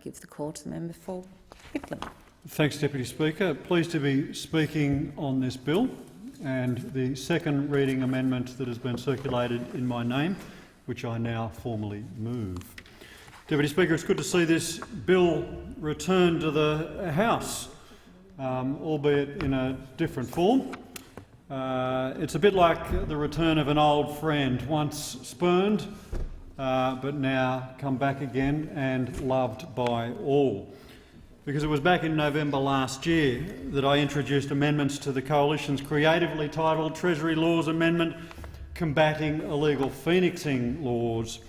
Give the call to the member for Gippsland. Thanks, Deputy Speaker. Pleased to be speaking on this bill and the second reading amendment that has been circulated in my name, which I now formally move. Deputy Speaker, it's good to see this bill return to the House, albeit in a different form. It's a bit like the return of an old friend, once spurned, but now come back again and loved by all. Because it was back in November last year that I introduced amendments to the Coalition's creatively titled Treasury Laws Amendment Combating Illegal Phoenixing Laws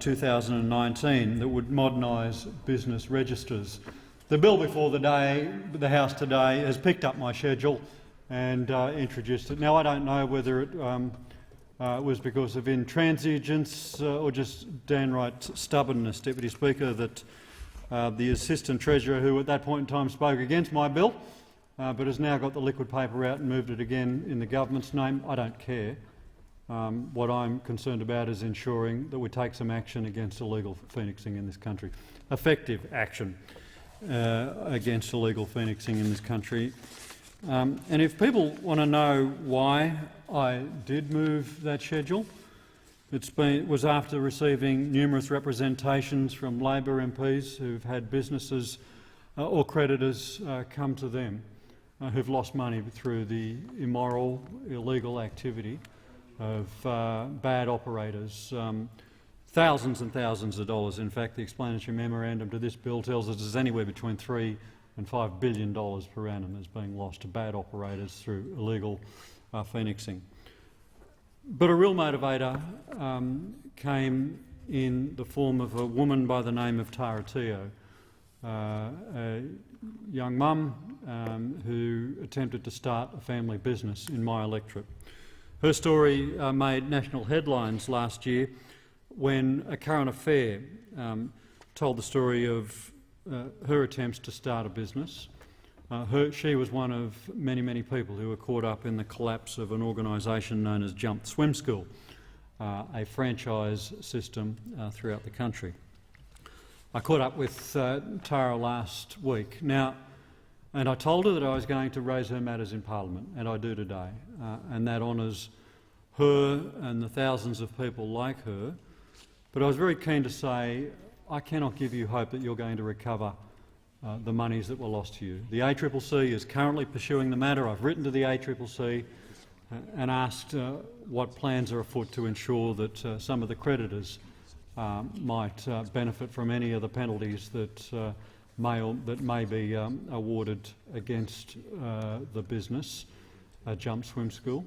2019 that would modernise business registers. The bill before the House today has picked up my schedule and introduced it. Now, I don't know whether it was because of intransigence or just downright stubbornness, Deputy Speaker, that the Assistant Treasurer, who at that point in time spoke against my bill, but has now got the liquid paper out and moved it again in the government's name. I don't care. What I'm concerned about is ensuring that we take some action against illegal phoenixing in this country, effective action against illegal phoenixing in this country. And if people want to know why I did move that schedule, it was after receiving numerous representations from Labor MPs who've had businesses or creditors come to them who've lost money through the immoral, illegal activity of bad operators. Thousands and thousands of dollars. In fact, the explanatory memorandum to this bill tells us there's anywhere between $3 and $5 billion per annum is being lost to bad operators through illegal phoenixing. But a real motivator came in the form of a woman by the name of Tara Teo, a young mum who attempted to start a family business in my electorate. Her story made national headlines last year when A Current Affair told the story of her attempts to start a business. She was one of many, many people who were caught up in the collapse of an organisation known as Jump Swim School, a franchise system throughout the country. I caught up with Tara last week now, and I told her that I was going to raise her matters in Parliament, and I do today, and that honours her and the thousands of people like her. But I was very keen to say, I cannot give you hope that you're going to recover the monies that were lost to you. The ACCC is currently pursuing the matter. I've written to the ACCC and asked what plans are afoot to ensure that some of the creditors might benefit from any of the penalties that may be awarded against the business, Jump Swim School.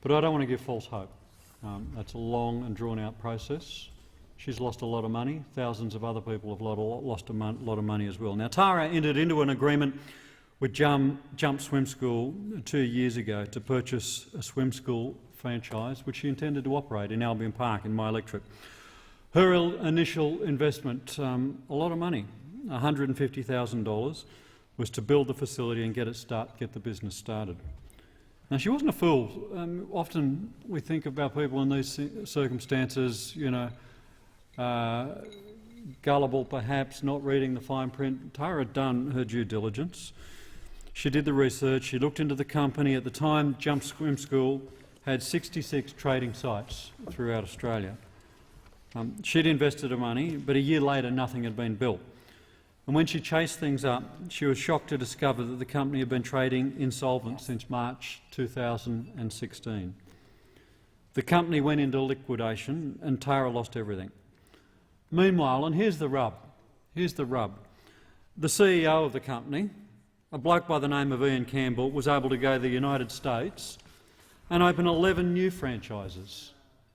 But I don't want to give false hope. That's a long and drawn-out process. She's lost a lot of money. Thousands of other people have lost a lot of money as well. Now, Tara entered into an agreement with Jump Swim School 2 years ago to purchase a swim school franchise, which she intended to operate in Albion Park in my electorate. Her initial investment, a lot of money, $150,000, was to build the facility and get the business started. Now, she wasn't a fool. Often we think about people in these circumstances, gullible perhaps, not reading the fine print. Tara had done her due diligence. She did the research. She looked into the company. At the time, Jump Swim School had 66 trading sites throughout Australia. She'd invested her money, but a year later nothing had been built. And when she chased things up, she was shocked to discover that the company had been trading insolvent since March 2016. The company went into liquidation and Tara lost everything. Meanwhile, and here's the rub, the CEO of the company, a bloke by the name of Ian Campbell, was able to go to the United States and open 11 new franchises.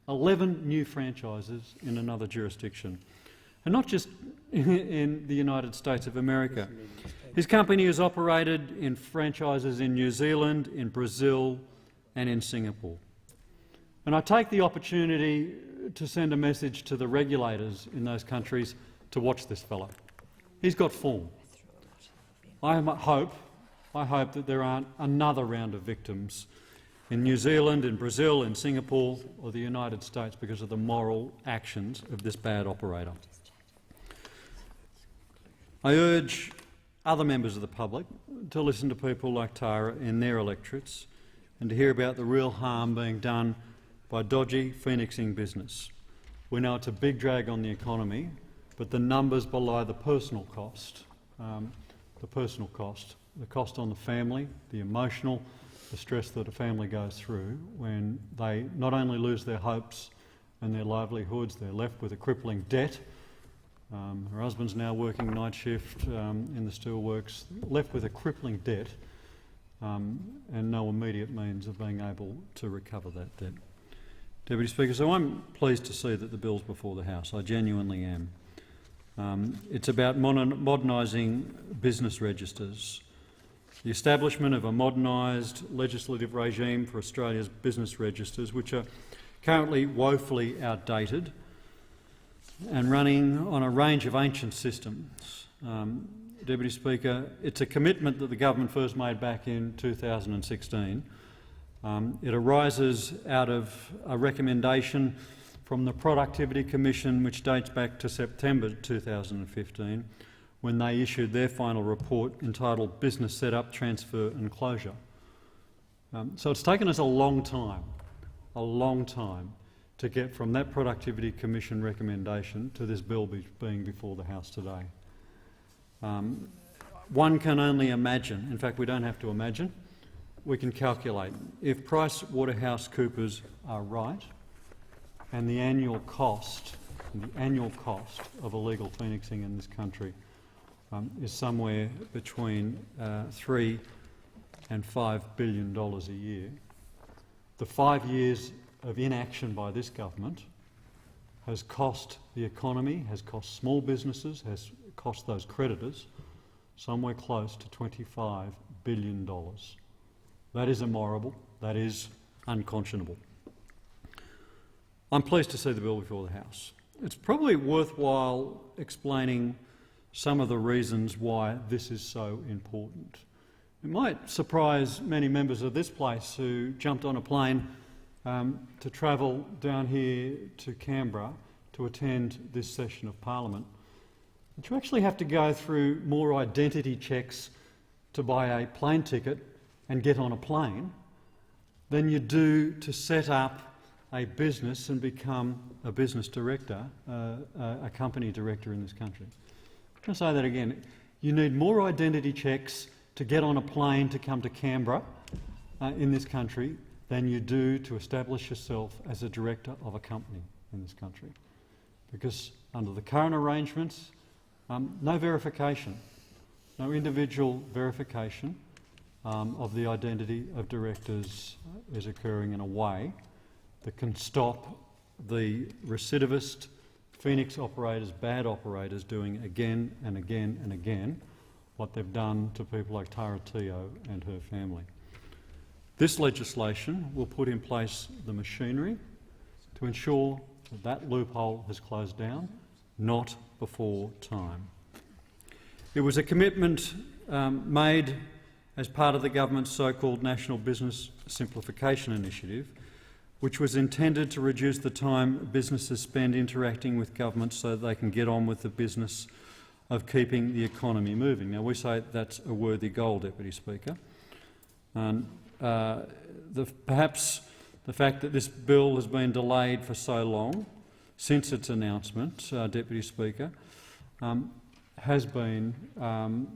11 new franchises in another jurisdiction. And not just in the United States of America. His company has operated in franchises in New Zealand, in Brazil and in Singapore. And I take the opportunity to send a message to the regulators in those countries to watch this fellow. He's got form. I hope that there aren't another round of victims in New Zealand, in Brazil, in Singapore or the United States because of the moral actions of this bad operator. I urge other members of the public to listen to people like Tara in their electorates and to hear about the real harm being done by dodgy phoenixing business. We know it's a big drag on the economy, but the numbers belie the personal cost. The cost on the family, the emotional, the stress that a family goes through when they not only lose their hopes and their livelihoods, they're left with a crippling debt. Her husband's now working night shift in the steelworks, left with a crippling debt and no immediate means of being able to recover that debt. Deputy Speaker, so I'm pleased to see that the bill's before the House. I genuinely am. It's about modernising business registers. The establishment of a modernised legislative regime for Australia's business registers, which are currently woefully outdated and running on a range of ancient systems. Deputy Speaker, it's a commitment that the government first made back in 2016. It arises out of a recommendation from the Productivity Commission, which dates back to September 2015, when they issued their final report entitled Business Setup, Transfer and Closure. So it's taken us a long time to get from that Productivity Commission recommendation to this bill being before the House today. One can only imagine, in fact we don't have to imagine, we can calculate. If PricewaterhouseCoopers are right, and the annual cost of illegal phoenixing in this country is somewhere between $3 and $5 billion a year, the 5 years of inaction by this government has cost the economy, has cost small businesses, has cost those creditors somewhere close to $25 billion. That is immoral, that is unconscionable. I'm pleased to see the bill before the House. It's probably worthwhile explaining some of the reasons why this is so important. It might surprise many members of this place who jumped on a plane to travel down here to Canberra to attend this session of Parliament, that you actually have to go through more identity checks to buy a plane ticket and get on a plane than you do to set up a business and become a business director, a company director in this country. I'm going to say that again. You need more identity checks to get on a plane to come to Canberra in this country than you do to establish yourself as a director of a company in this country. Because under the current arrangements, no verification, no individual verification of the identity of directors is occurring in a way that can stop the recidivist Phoenix operators, bad operators, doing again and again and again what they've done to people like Tara Teo and her family. This legislation will put in place the machinery to ensure that that loophole has closed down, not before time. It was a commitment made as part of the government's so-called National Business Simplification Initiative, which was intended to reduce the time businesses spend interacting with government so that they can get on with the business of keeping the economy moving. Now, we say that's a worthy goal, Deputy Speaker. Perhaps the fact that this bill has been delayed for so long since its announcement, Deputy Speaker, has been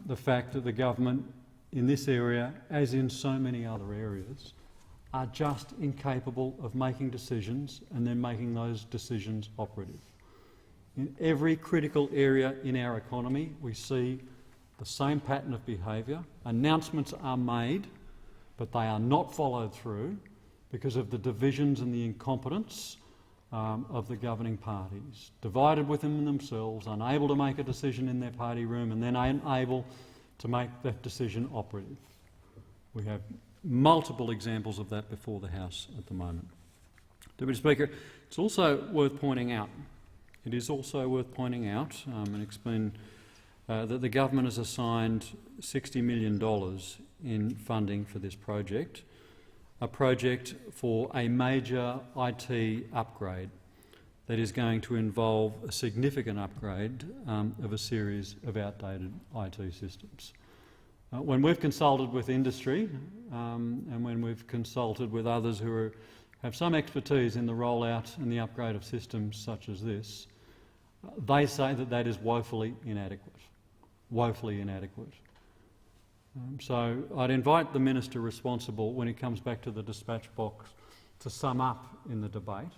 the fact that the government in this area, as in so many other areas, are just incapable of making decisions and then making those decisions operative. In every critical area in our economy, we see the same pattern of behaviour. Announcements are made, but they are not followed through because of the divisions and the incompetence of the governing parties, divided within themselves, unable to make a decision in their party room and then unable to make that decision operative. We have multiple examples of that before the House at the moment. Deputy Speaker, it's also worth pointing out, and explain that the government has assigned $60 million in funding for this project, a project for a major IT upgrade that is going to involve a significant upgrade of a series of outdated IT systems. When we've consulted with industry and when we've consulted with others who have some expertise in the rollout and the upgrade of systems such as this, they say that that is woefully inadequate. Woefully inadequate. So I'd invite the Minister responsible, when he comes back to the dispatch box, to sum up in the debate.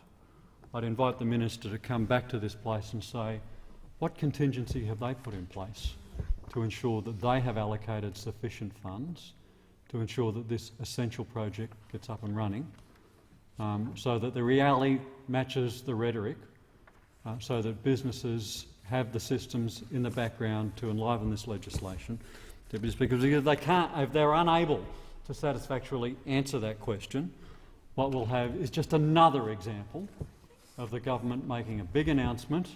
I'd invite the Minister to come back to this place and say, what contingency have they put in place to ensure that they have allocated sufficient funds to ensure that this essential project gets up and running, so that the reality matches the rhetoric, so that businesses have the systems in the background to enliven this legislation. Deputy Speaker, because they can't, if they're unable to satisfactorily answer that question, what we'll have is just another example of the government making a big announcement,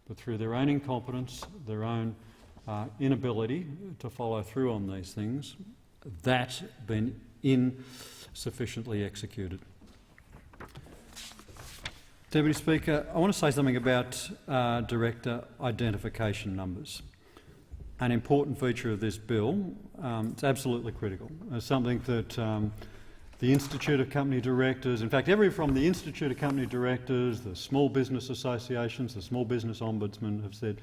but through their own incompetence, their own inability to follow through on these things, that's been insufficiently executed. Deputy Speaker, I want to say something about director identification numbers. An important feature of this bill. It's absolutely critical. It's something that the Institute of Company Directors, in fact, from the Institute of Company Directors, the small business associations, the small business ombudsman have said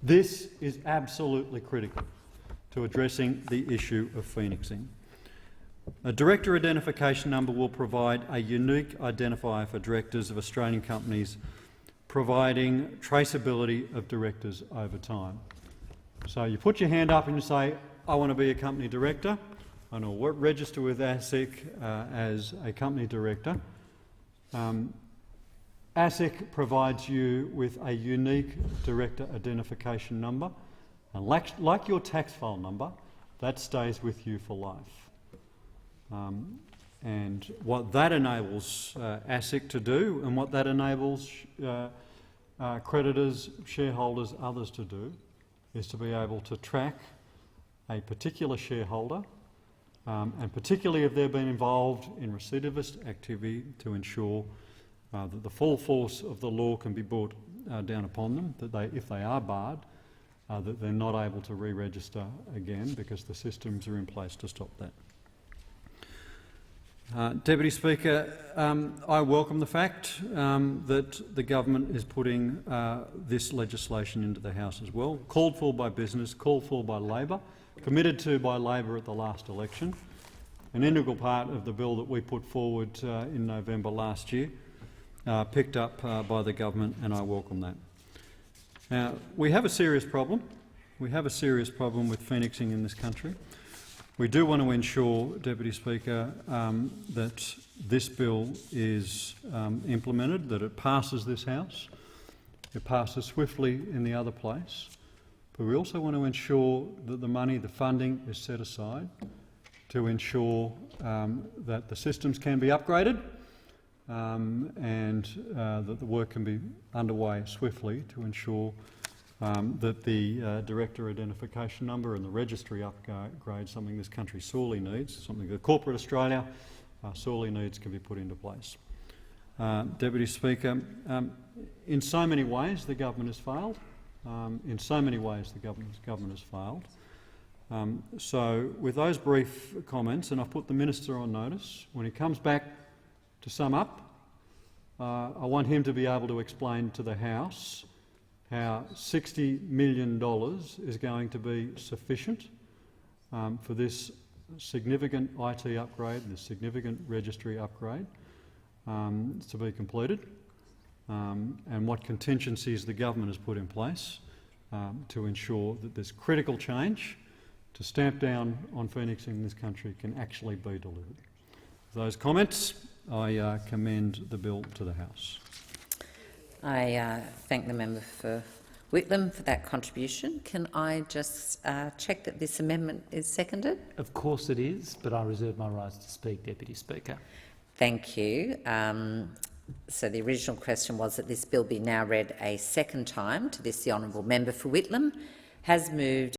this is absolutely critical to addressing the issue of phoenixing. A director identification number will provide a unique identifier for directors of Australian companies, providing traceability of directors over time. So you put your hand up and you say, I want to be a company director. I want to register with ASIC as a company director. ASIC provides you with a unique director identification number. And like your tax file number, that stays with you for life. And what that enables ASIC to do, and what that enables creditors, shareholders, others to do, is to be able to track a particular shareholder, and particularly if they've been involved in recidivist activity, to ensure that the full force of the law can be brought down upon them, that if they are barred, that they're not able to re-register again because the systems are in place to stop that. Deputy Speaker, I welcome the fact that the government is putting this legislation into the House as well, called for by business, called for by Labor, committed to by Labor at the last election, an integral part of the bill that we put forward in November last year, picked up by the government, and I welcome that. Now, we have a serious problem. We have a serious problem with phoenixing in this country. We do want to ensure, Deputy Speaker, that this bill is implemented, that it passes this House, it passes swiftly in the other place, but we also want to ensure that the money, the funding is set aside to ensure that the systems can be upgraded and that the work can be underway swiftly to ensure that the director identification number and the registry upgrade, something this country sorely needs, something that corporate Australia sorely needs, can be put into place. Deputy Speaker, in so many ways the government has failed. In so many ways the government has failed. So with those brief comments, and I've put the Minister on notice, when he comes back to sum up, I want him to be able to explain to the House how $60 million is going to be sufficient for this significant IT upgrade, this significant registry upgrade to be completed, and what contingencies the government has put in place to ensure that this critical change to stamp down on phoenixing in this country can actually be delivered. With those comments, I commend the bill to the House. I thank the member for Whitlam for that contribution. Can I just check that this amendment is seconded? Of course it is, but I reserve my rights to speak, Deputy Speaker. Thank you. So the original question was that this bill be now read a second time. To this, the honourable member for Whitlam has moved